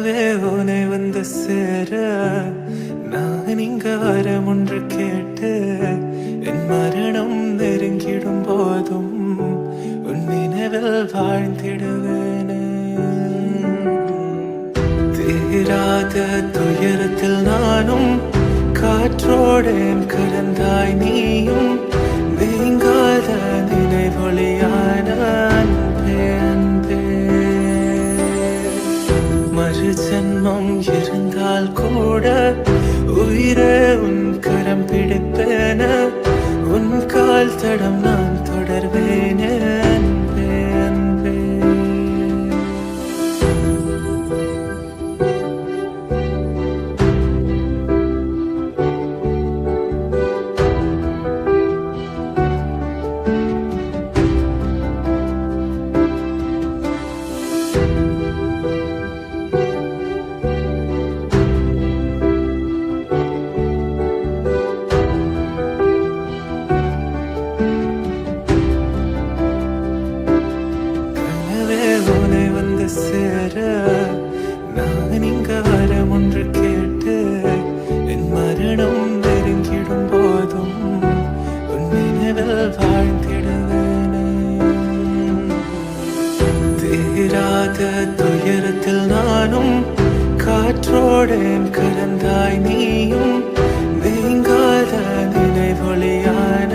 கனவே உனை வந்து சேர நான் இங்க வரம் ஒன்று கேட்டு என் மரணம் நெருங்கிடும் போதும் உன் நினைவில் வாழ்ந்திடுவேனே. தீராத துயரத்தில் நானும் காற்றோடேன் கலந்தாய் நீயும் நீங்காத நினைவொளியான அன்பே அன்பே. மறு ஜென்மம் இருந்தால் கூட உயிரே உன் கரம் பிடிப்பேன உன் கால் தடம் நான் தொடர்வேனே அன்பே அன்பே. சேர நான் இங்க வரம் ஒன்று கேட்டு என் மரணம் நெருங்கிடும் போதும் உன் நினைவில் வாழ்ந்திடுவேனே. தீராத துயரத்தில் நானும் காற்றோடேன் கலந்தாய் நீயும் நீங்காத நினைவொளியான